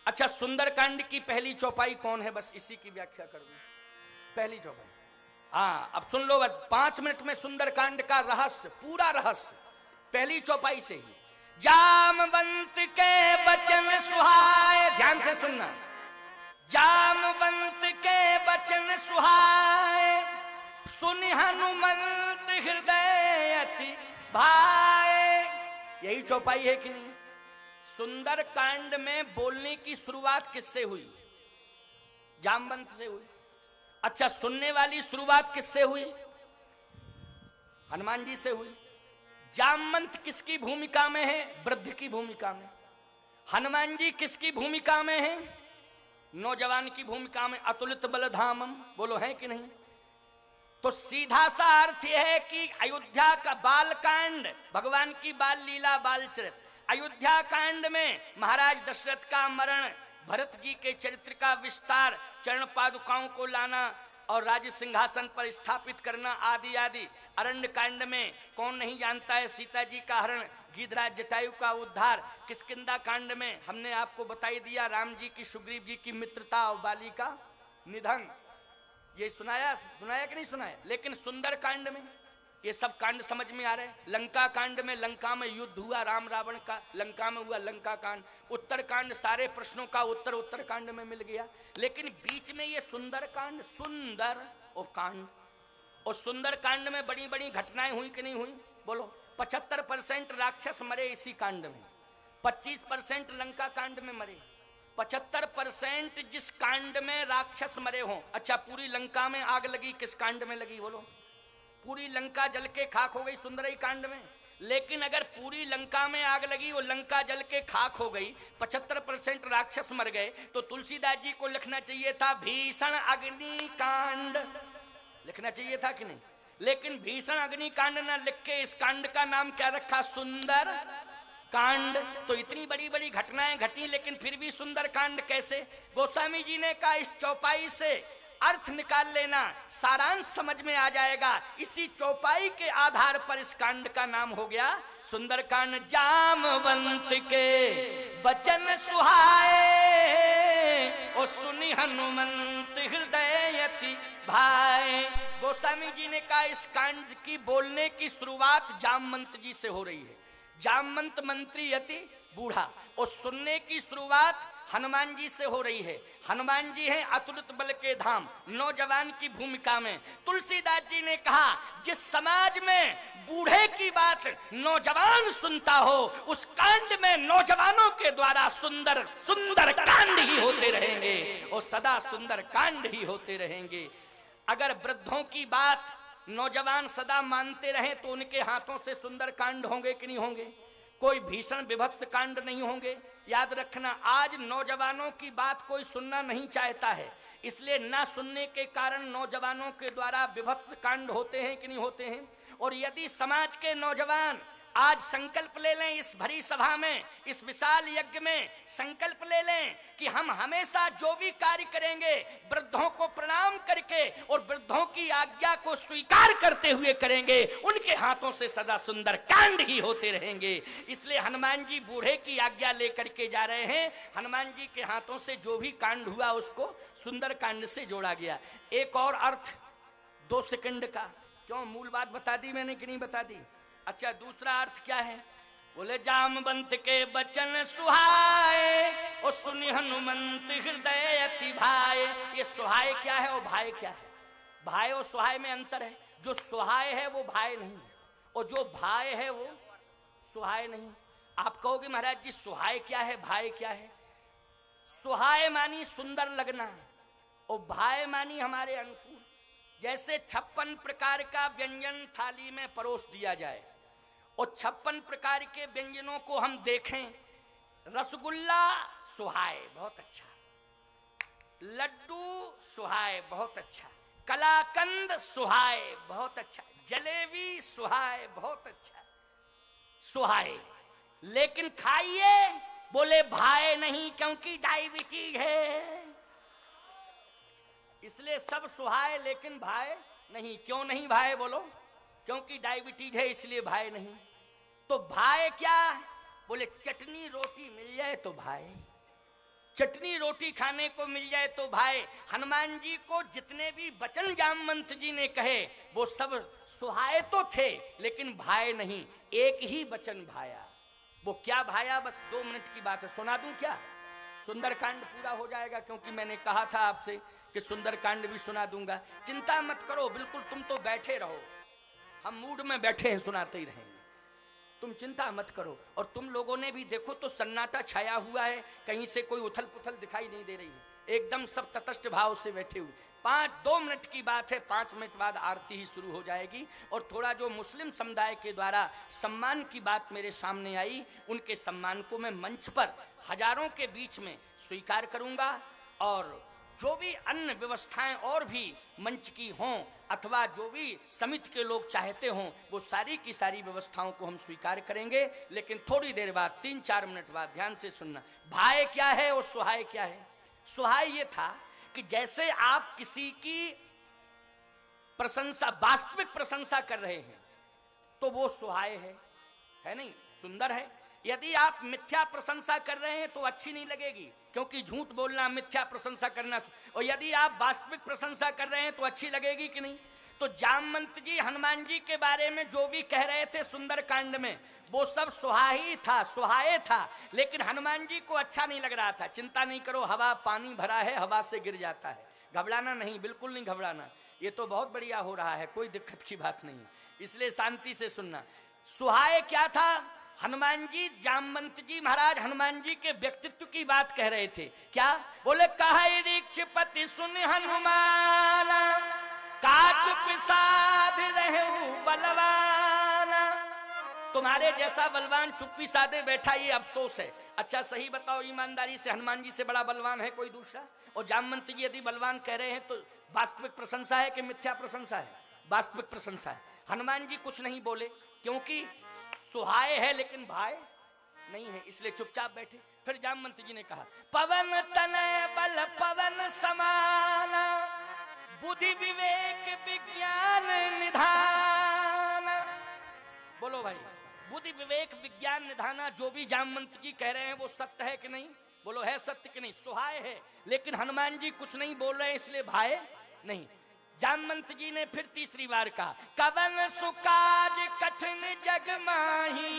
अच्छा, सुंदरकांड की पहली चौपाई कौन है, बस इसी की व्याख्या कर दूं। पहली चौपाई, हाँ अब सुन लो, बस 5 मिनट में सुंदरकांड का रहस्य, पूरा रहस्य पहली चौपाई से ही। जामवंत के वचन सुहाए, ध्यान से सुनना, जामवंत के वचन सुहाए, सुनि हनुमंत हृदय अति भाए। यही चौपाई है कि नहीं? सुंदर कांड में बोलने की शुरुआत किससे हुई? जामवंत से हुई। अच्छा, सुनने वाली शुरुआत किससे हुई? हनुमान जी से हुई। जामवंत किसकी भूमिका में है? वृद्ध की भूमिका में। हनुमान जी किसकी भूमिका में है? नौजवान की भूमिका में। अतुलित बलधामम, बोलो है कि नहीं? तो सीधा सा अर्थ यह है कि अयोध्या का बाल कांड, भगवान की बाल लीला, बाल चरित्र, अयोध्या कांड में महाराज दशरथ का मरण, भरत जी के चरित्र का विस्तार, चरण पादुकाओं को लाना और राज सिंहासन पर स्थापित करना आदि आदि। अरण्य कांड में कौन नहीं जानता है सीता जी का हरण, गीधराज जटायु का उद्धार। किष्किंधा कांड में हमने आपको बताई दिया राम जी की सुग्रीव जी की मित्रता और बाली का निधन। ये सुनाया कि नहीं सुनाया? लेकिन सुंदर कांड में ये सब कांड समझ में आ रहे हैं। लंका कांड में लंका में युद्ध हुआ राम रावण का, लंका में हुआ लंका कांड। उत्तर कांड सारे प्रश्नों का उत्तर कांड में मिल गया। लेकिन बीच में ये सुंदर कांड, सुंदर और कांड, और सुंदर कांड में बड़ी बड़ी घटनाएं हुई कि नहीं हुई? बोलो। 75% राक्षस मरे इसी कांड में, 25% लंका कांड में मरे, 75% जिस कांड में राक्षस मरे हों। अच्छा, पूरी लंका में आग लगी, किस कांड में लगी? बोलो। पूरी लंका जल के खाक हो गई सुंदर ही कांड में। लेकिन अगर पूरी लंका में आग लगी और लंका जल के खाक हो गई, 75% राक्षस मर गए, तो तुलसीदास जी को लिखना चाहिए था भीषण अग्नि कांड, लिखना चाहिए था कि नहीं? लेकिन भीषण अग्नि कांड ना लिख के इस कांड का नाम क्या रखा? सुंदर कांड। तो इतनी बड़ी बड़ी घटनाएं घटी, लेकिन फिर भी सुंदर कांड कैसे? गोस्वामी जी ने कहा इस चौपाई से अर्थ निकाल लेना, सारांश समझ में आ जाएगा। इसी चौपाई के आधार पर इस कांड का नाम हो गया सुंदर कांड। जामवंत के वचन सुहाए, और सुनि हनुमंत हृदय अति भाए। गोस्वामी जी ने कहा इस कांड की बोलने की शुरुआत जामवंत जी से हो रही है। जामवंत मंत्री अति बूढ़ा, और सुनने की शुरुआत हनुमान जी से हो रही है। हनुमान जी हैं अतुलित बल के धाम, नौजवान की भूमिका में। तुलसीदास जी ने कहा जिस समाज में बूढ़े की बात नौजवान सुनता हो, उस कांड में नौजवानों के द्वारा सुंदर सुंदर कांड ही होते रहेंगे, और सदा सुंदर कांड ही होते रहेंगे। अगर वृद्धों की बात नौजवान सदा मानते रहे तो उनके हाथों से सुंदर कांड होंगे कि नहीं होंगे? कोई भीषण विभत्स कांड नहीं होंगे। याद रखना, आज नौजवानों की बात कोई सुनना नहीं चाहता है, इसलिए ना सुनने के कारण नौजवानों के द्वारा विभत्स कांड होते हैं कि नहीं होते हैं। और यदि समाज के नौजवान आज संकल्प ले लें, इस भरी सभा में, इस विशाल यज्ञ में संकल्प ले लें कि हम हमेशा जो भी कार्य करेंगे वृद्धों को प्रणाम करके और वृद्धों की आज्ञा को स्वीकार करते हुए करेंगे, उनके हाथों से सदा सुंदर कांड ही होते रहेंगे। इसलिए हनुमान जी बूढ़े की आज्ञा लेकर के जा रहे हैं। हनुमान जी के हाथों से जो भी कांड हुआ उसको सुंदर कांड से जोड़ा गया। एक और अर्थ 2 सेकंड का, क्यों मूल बात बता दी मैंने कि नहीं बता दी? अच्छा, दूसरा अर्थ क्या है? बोले जामवंत के वचन सुहाए, और सुनि हनुमंत हृदय अति भाए। ये सुहाए क्या है और भाई क्या है? भाई और सुहाए में अंतर है। जो सुहाए है वो भाई नहीं, और जो भाई है वो सुहाए नहीं। आप कहोगे महाराज जी सुहाए क्या है, भाई क्या है? सुहाए मानी सुंदर लगना, और भाई मानी हमारे अनुकूल। जैसे 56 प्रकार का व्यंजन थाली में परोस दिया जाए, और 56 प्रकार के व्यंजनों को हम देखें। रसगुल्ला सुहाए, बहुत अच्छा। लड्डू सुहाए, बहुत अच्छा। कलाकंद सुहाए, बहुत अच्छा। जलेबी सुहाए, बहुत अच्छा। सुहाए, लेकिन खाइए बोले भाई नहीं, क्योंकि डायबिटीज है, इसलिए सब सुहाए लेकिन भाई नहीं। क्यों नहीं भाई? बोलो। क्योंकि डायबिटीज है इसलिए भाई नहीं। तो भाई क्या? बोले चटनी रोटी मिल जाए तो भाई, चटनी रोटी खाने को मिल जाए तो भाए। हनुमान जी को जितने भी वचन जामवंत जी ने कहे वो सब सुहाए तो थे, लेकिन भाए नहीं। एक ही वचन भाया। वो क्या भाया, बस 2 मिनट की बात है, सुना दूं क्या? सुंदरकांड पूरा हो जाएगा, क्योंकि मैंने कहा था आपसे कि सुंदरकांड भी सुना दूंगा। चिंता मत करो, बिल्कुल तुम तो बैठे रहो, हम मूड में बैठे हैं, सुनाते ही रहेंगे, तुम चिंता मत करो। और तुम लोगों ने भी देखो तो सन्नाटा छाया हुआ है, कहीं से कोई उथल पुथल दिखाई नहीं दे रही है, एकदम सब तटस्थ भाव से बैठे हुए। 2 मिनट की बात है, 5 मिनट बाद आरती ही शुरू हो जाएगी। और थोड़ा जो मुस्लिम समुदाय के द्वारा सम्मान की बात मेरे सामने आई, उनके सम्मान को मैं मंच पर हजारों के बीच में स्वीकार करूंगा। और जो भी अन्य व्यवस्थाएं और भी मंच की हों अथवा जो भी समिति के लोग चाहते हों, वो सारी की सारी व्यवस्थाओं को हम स्वीकार करेंगे। लेकिन थोड़ी देर बाद, 3-4 मिनट बाद ध्यान से सुनना। भाए क्या है और सुहाए क्या है? सुहाए ये था कि जैसे आप किसी की प्रशंसा, वास्तविक प्रशंसा कर रहे हैं तो वो सुहाए है नहीं, सुंदर है। यदि आप मिथ्या प्रशंसा कर रहे हैं तो अच्छी नहीं लगेगी, क्योंकि झूठ बोलना, मिथ्या प्रशंसा करना। और यदि आप वास्तविक प्रशंसा कर रहे हैं तो अच्छी लगेगी कि नहीं? तो जामवंत जी हनुमान जी के बारे में जो भी कह रहे थे सुंदरकांड में, वो सब सुहाई था, सुहाए था, लेकिन हनुमान जी को अच्छा नहीं लग रहा था। चिंता नहीं करो, हवा पानी भरा है, हवा से गिर जाता है, घबराना नहीं, बिल्कुल नहीं घबराना, ये तो बहुत बढ़िया हो रहा है, कोई दिक्कत की बात नहीं, इसलिए शांति से सुनना। सुहाए क्या था? हनुमान जी, जामवंत जी महाराज हनुमान जी के व्यक्तित्व की बात कह रहे थे। क्या बोले? कहे ऋक्षपति सुन हनुमान, काच पिसाद रहु बलवाना। तुम्हारे जैसा बलवान चुप्पी साधे बैठा, ये अफसोस है। अच्छा सही बताओ ईमानदारी से, हनुमान जी से बड़ा बलवान है कोई दूसरा? और जामवंत जी यदि बलवान कह रहे हैं तो वास्तविक प्रशंसा है कि मिथ्या प्रशंसा है? वास्तविक प्रशंसा है। हनुमान जी कुछ नहीं बोले, क्योंकि सुहाए है लेकिन भाई नहीं है, इसलिए चुपचाप बैठे। फिर जामवंत जी ने कहा, पवन तनय बल पवन समाना, बुद्धि विवेक विज्ञान निधान। बोलो भाई, बुद्धि विवेक विज्ञान निधाना, जो भी जामवंत जी कह रहे हैं वो सत्य है कि नहीं? बोलो है सत्य कि नहीं? सुहाए है, लेकिन हनुमान जी कुछ नहीं बोल रहे हैं, इसलिए भाई नहीं। जामवंत जी ने फिर तीसरी बार कहा, कवन सुकाज कठिन जग माही,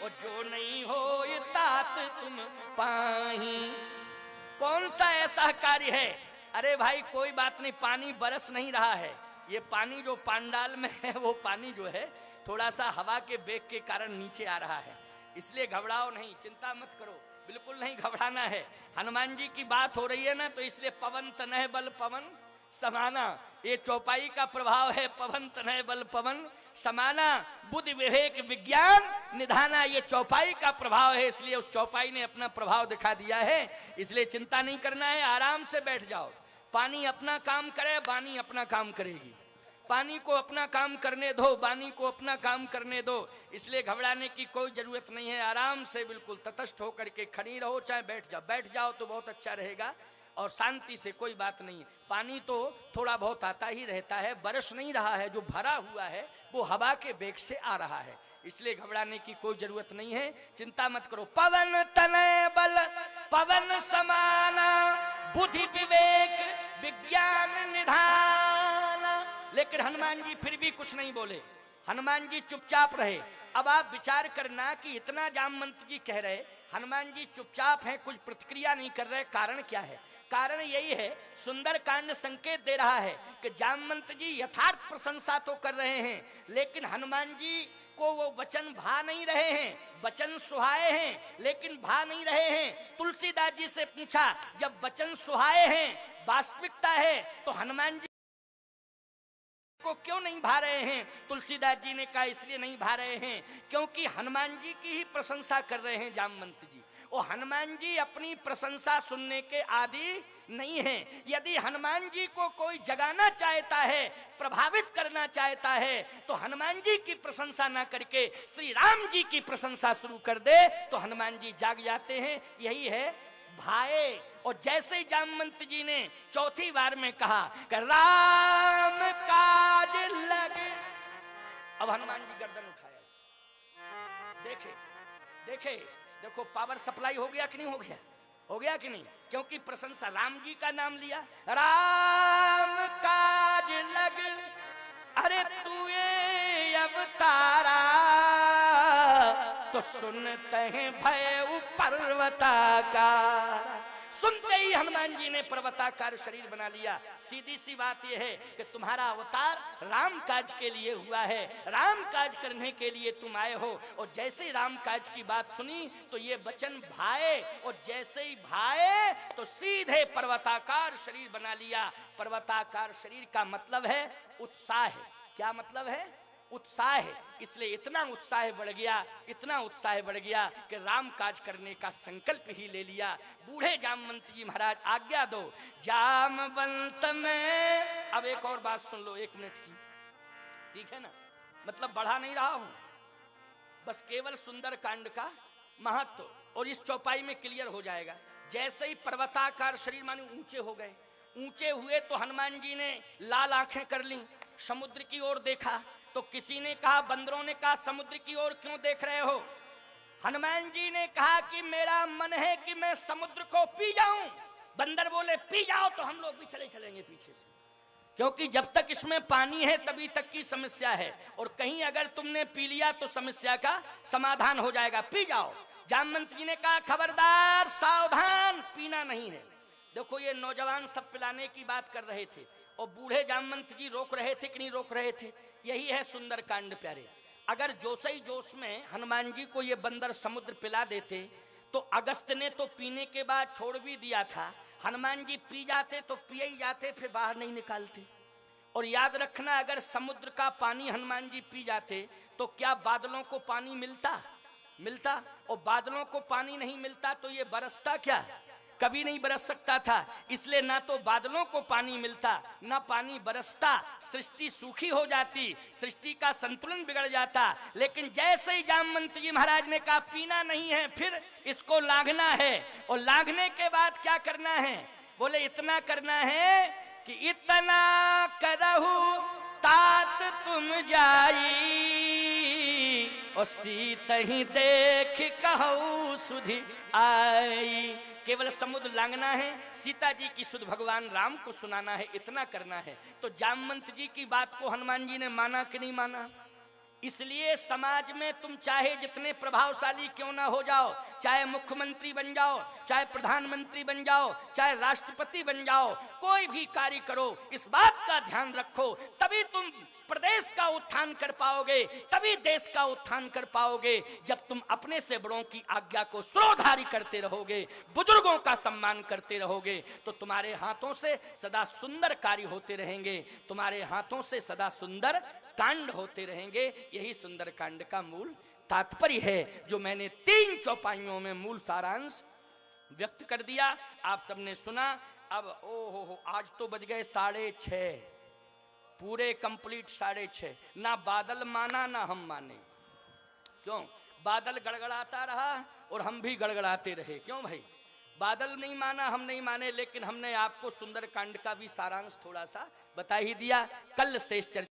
और जो नहीं हो ये तात तुम पाही। कौन सा ऐसा कार्य है? अरे भाई कोई बात नहीं, पानी बरस नहीं रहा है, ये पानी जो पांडाल में है वो पानी जो है थोड़ा सा हवा के बेग के कारण नीचे आ रहा है, इसलिए घबराओ नहीं, चिंता मत करो, बिल्कुल नहीं घबराना है। हनुमान जी की बात हो रही है ना, तो इसलिए पवन तनय बल पवन समाना, ये चौपाई का प्रभाव है। पवन तनय बल पवन समाना, बुद्धि विवेक विज्ञान निधाना, ये चौपाई का प्रभाव है, इसलिए उस चौपाई ने अपना प्रभाव दिखा दिया है। इसलिए चिंता नहीं करना है, आराम से बैठ जाओ। पानी अपना काम करे, वाणी अपना काम करेगी। पानी को अपना काम करने दो, वाणी को अपना काम करने दो, इसलिए घबराने की कोई जरूरत नहीं है। आराम से बिल्कुल तटस्थ होकर के खड़ी रहो, चाहे बैठ जाओ तो बहुत अच्छा रहेगा, और शांति से, कोई बात नहीं। पानी तो थोड़ा बहुत आता ही रहता है, बरस नहीं रहा है, जो भरा हुआ है वो हवा के वेग से आ रहा है, इसलिए घबराने की कोई जरूरत नहीं है, चिंता मत करो। पवन तनय बल पवन समाना, बुद्धि विवेक विज्ञान निधान। लेकिन हनुमान जी फिर भी कुछ नहीं बोले, हनुमान जी चुपचाप रहे। अब आप विचार करना कि इतना जामवंत जी कह रहे, हनुमान जी चुपचाप हैं, कुछ प्रतिक्रिया नहीं कर रहे, कारण क्या है? कारण यही है, सुंदरकांड संकेत दे रहा है कि जामवंत जी यथार्थ प्रशंसा तो कर रहे हैं, लेकिन हनुमान जी को वो वचन भा नहीं रहे हैं। वचन सुहाए हैं लेकिन भा नहीं रहे हैं। तुलसीदास जी से पूछा, जब वचन सुहाए हैं, वास्तविकता है, तो हनुमान जी को क्यों नहीं भा रहे हैं? तुलसीदास जी ने कहा, इसलिए नहीं भा रहे हैं क्योंकि हनुमान जी की ही प्रशंसा कर रहे हैं जामवंत जी, और हनुमान जी अपनी प्रशंसा सुनने के आदि नहीं हैं। यदि हनुमान जी को कोई जगाना चाहता है, प्रभावित करना चाहता है, तो हनुमान जी की प्रशंसा ना करके श्री राम जी की प्रशंसा शुरू कर दे तो हनुमान जी जाग जाते हैं। यही है भाए। और जैसे ही जामवंत जी ने चौथी बार में कहा कि राम काज लगे, अब हनुमान जी गर्दन उठाया, देखे देखे देखो पावर सप्लाई हो गया कि नहीं हो गया? हो गया कि नहीं? क्योंकि प्रशंसा, राम जी का नाम लिया, राम काज लग अरे तू ये अवतारा, तो सुनते हैं भय पर्वताकार। सुनते ही हनुमान जी ने पर्वताकार शरीर बना लिया। सीधी सी बात यह है कि तुम्हारा अवतार राम काज के लिए हुआ है, राम काज करने के लिए तुम आए हो। और जैसे ही राम काज की बात सुनी तो ये वचन भाए, और जैसे ही भाए तो सीधे पर्वताकार शरीर बना लिया। पर्वताकार शरीर का मतलब है उत्साह है। क्या मतलब है? उत्साह है। इसलिए इतना उत्साह बढ़ गया, इतना उत्साह बढ़ गया कि राम काज करने का संकल्प ही ले लिया। बूढ़े जामवंत जी महाराज आज्ञा दो जामवंत में। अब एक और बात सुन लो 1 मिनट की, ठीक है ना? मतलब बढ़ा नहीं रहा हूं, बस केवल सुंदर कांड का महत्व और इस चौपाई में क्लियर हो जाएगा। जैसे ही पर्वताकार शरीर माने ऊंचे हो गए, ऊंचे हुए तो हनुमान जी ने लाल आंखें कर ली, समुद्र की ओर देखा। तो किसी ने कहा, बंदरों ने कहा, समुद्र की ओर क्यों देख रहे हो? हनुमान जी ने कहा कि मेरा मन है कि मैं समुद्र को पी जाऊं। बंदर बोले पी जाओ तो हम लोग भी चले चलेंगे पीछे से, क्योंकि जब तक इसमें पानी है तभी तक की समस्या है, और कहीं अगर तुमने पी लिया तो समस्या का समाधान हो जाएगा, पी जाओ। जामवंत जी ने कहा खबरदार सावधान, पीना नहीं है। देखो ये नौजवान सब पिलाने की बात कर रहे थे और बूढ़े जामवंत जी रोक रहे थे कि नहीं रोक रहे थे? यही है सुंदर कांड प्यारे। अगर जोश ही जोश में हनुमान जी को ये बंदर समुद्र पिला देते तो अगस्त ने तो पीने के बाद छोड़ भी दिया था, हनुमान जी पी जाते तो पिए ही जाते, फिर बाहर नहीं निकालते। और याद रखना, अगर समुद्र का पानी हनुमान जी पी जाते तो क्या बादलों को पानी मिलता? और बादलों को पानी नहीं मिलता तो ये बरसता क्या? कभी नहीं बरस सकता था। इसलिए ना तो बादलों को पानी मिलता, ना पानी बरसता, सृष्टि सूखी हो जाती, सृष्टि का संतुलन बिगड़ जाता। लेकिन जैसे ही जामवंत जी महाराज ने कहा पीना नहीं है, फिर इसको लांघना है। और लांघने के बाद क्या करना है? बोले इतना करना है कि इतना करहु तात तुम जाई, और सीत ही देख कहू सुधि आई। केवल समुद्र लांघना है, सीता जी की सुध भगवान राम को सुनाना है, इतना करना है। तो जामवंत जी की बात को हनुमान जी ने माना कि नहीं माना? इसलिए समाज में तुम चाहे जितने प्रभावशाली क्यों ना हो जाओ, चाहे मुख्यमंत्री बन जाओ, चाहे प्रधानमंत्री बन जाओ, चाहे राष्ट्रपति बन जाओ, कोई भी कार्य करो, इस बात का ध्यान रखो, तभी तुम प्रदेश का उत्थान कर पाओगे, तभी देश का उत्थान कर पाओगे। जब तुम अपने से बड़ों की आज्ञा को श्रोधारी करते रहोगे, बुजुर्गों का सम्मान करते रहोगे, तो तुम्हारे हाथों से सदा सुंदर कार्य होते रहेंगे, तुम्हारे हाथों से सदा सुंदर कांड होते रहेंगे। यही सुंदर कांड का मूल तात्पर्य है, जो मैंने 3 चौपाइयों में मूल सारांश व्यक्त कर दिया। आप सबने सुना। अब ओ आज तो बज गए 6:30, पूरे कंप्लीट 6:30। ना बादल माना ना हम माने। क्यों? बादल गड़गड़ाता रहा और हम भी गड़गड़ाते रहे। क्यों भाई? बादल नहीं माना, हम नहीं माने, लेकिन हमने आपको सुंदर कांड का भी सारांश थोड़ा सा बता ही दिया। कल शेष चर्चा